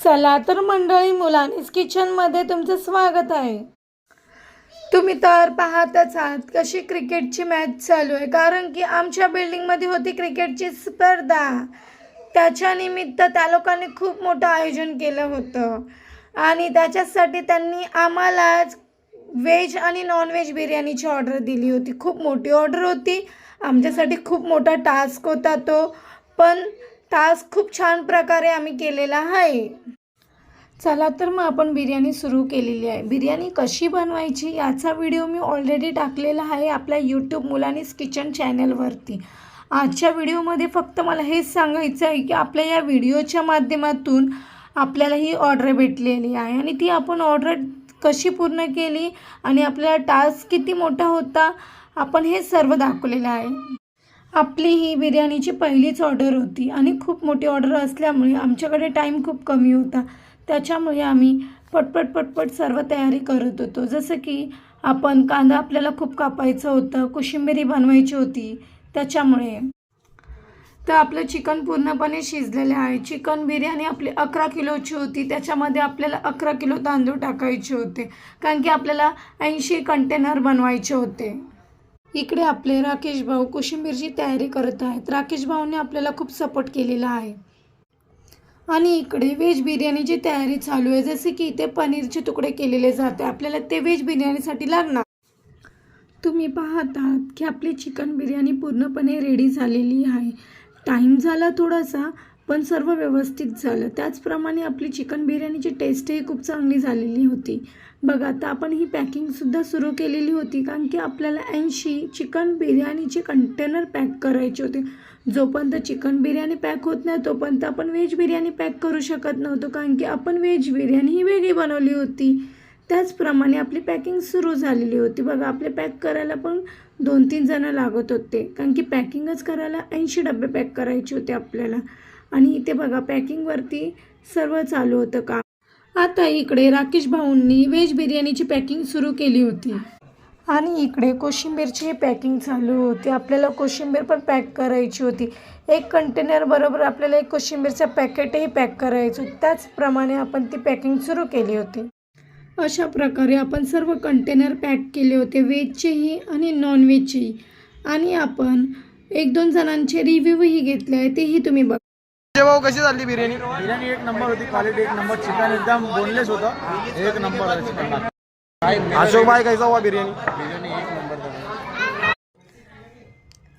चला तर मंडळी, मुलानीस किचनमध्ये तुमचं स्वागत आहे। तुम्ही तर पाहतच आहात कशी क्रिकेटची मॅच चालू आहे, कारण की आमच्या बिल्डिंगमध्ये होती क्रिकेटची स्पर्धा। त्याच्या निमित्त त्या लोकांनी खूप मोठं आयोजन केलं होतं आणि त्याच्यासाठी त्यांनी आम्हाला व्हेज आणि नॉन व्हेज बिर्याणीची ऑर्डर दिली होती। खूप मोठी ऑर्डर होती, आमच्यासाठी खूप मोठा टास्क होता तो, पण टास्क खूप छान प्रकारे आम्ही केलेला आहे। चला तर मग आपण बिर्याणी सुरू केलेली आहे। बिर्याणी कशी बनवायची याचा व्हिडिओ मी ऑलरेडी टाकलेला आहे आपल्या यूट्यूब मुलानीस किचन चॅनलवरती। आजच्या व्हिडिओमध्ये फक्त मला हेच सांगायचं आहे की आपल्या या व्हिडिओच्या माध्यमातून आपल्याला ही ऑर्डर भेटलेली आहे आणि ती आपण ऑर्डर कशी पूर्ण केली आणि आपला टास्क किती मोठा होता, आपण हे सर्व दाखवलेलं आहे। आपली ही बिर्याणीची पहिलीच ऑर्डर होती आणि खूप मोठी ऑर्डर असल्यामुळे आमच्याकडे टाईम खूप कमी होता, त्याच्यामुळे आम्ही पटपट सर्व तयारी करत होतो। जसं की आपण कांदा आपल्याला खूप कापायचं होतं, कोशिंबीर बनवायची होती, त्याच्यामुळे तर आपलं चिकन पूर्णपणे शिजलेलं आहे। चिकन बिर्याणी आपली 11 किलोची होती, त्याच्यामध्ये आपल्याला 11 किलो तांदूळ टाकायचे होते, कारण की आपल्याला 80 कंटेनर बनवायचे होते। इकडे आपले राकेश भाऊ कोशिंबीरची तयारी करत आहेत। राकेश भाऊने आपल्याला खूप सपोर्ट केलेला आहे आणि इकडे व्हेज बिर्याणीची तयारी चालू आहे। जसे की इथे पनीरचे तुकडे केलेले जाते, आपल्याला ते व्हेज बिर्याणीसाठी लागणार। तुम्ही पाहत आहात की आपली चिकन बिर्याणी पूर्णपणे रेडी झालेली आहे। टाईम झाला थोडासा, पण सर्व व्यवस्थित झालं। त्याचप्रमाणे आपली चिकन बिर्याणीची टेस्टही खूप चांगली झालेली होती। बघा, आता आपण ही पॅकिंगसुद्धा सुरू केलेली होती, कारण की आपल्याला 80 चिकन बिर्याणीचे कंटेनर पॅक करायचे होते। जोपर्यंत चिकन बिर्याणी पॅक होत नाही तोपर्यंत आपण व्हेज बिर्याणी पॅक करू शकत नव्हतो, कारण की आपण व्हेज बिर्याणी ही वेगळी बनवली होती। त्याचप्रमाणे आपली पॅकिंग सुरू झालेली होती। बघा, आपले पॅक करायला पण 2-3 जण लागत होते, कारण की पॅकिंगच करायला 80 डबे पॅक करायचे होते आपल्याला। आणि इथे बघा, पॅकिंगवरती सर्व चालू होतं काम। आता इकडे राकेश भाऊंनी व्हेज बिर्याणीची पॅकिंग सुरू केली होती आणि इकडे कोशिंबीरची पॅकिंग चालू होती। आपल्याला कोशिंबीर पण पॅक करायची होती। एक कंटेनर बरोबर आपल्याला एक कोशिंबीरचं पॅकेटही पॅक करायचं होतं, त्याचप्रमाणे आपण ती पॅकिंग सुरू केली होती। अशा प्रकारे आपण सर्व कंटेनर पॅक केले होते, व्हेजचेही आणि नॉन व्हेजचेही। आणि आपण 1-2 जणांचे रिव्ह्यूही घेतले आहे, तेही तुम्ही बघा। भाऊ, कशी झाली बिर्याणी? बिर्याणी एक नंबर होती, क्वालिटी एक नंबर, चिकन एकदम बोनलेस होतं, एक नंबर चिकन। अशोक भाई, कैसा हुआ बिर्याणी? बिर्याणी एक नंबर।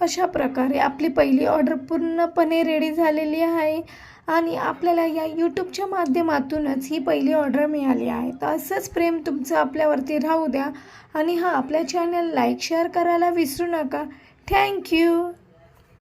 अशा प्रकारे आपली पहिली ऑर्डर पूर्णपणे रेडी झालेली आहे आणि आपल्याला या यूट्यूबच्या माध्यमातूनच ही पहिली ऑर्डर मिळाली आहे। तर असंच प्रेम तुमचं आपल्यावरती राहू द्या आणि आपल्या चॅनल लाईक शेअर करायला विसरू नका। थँक्यू।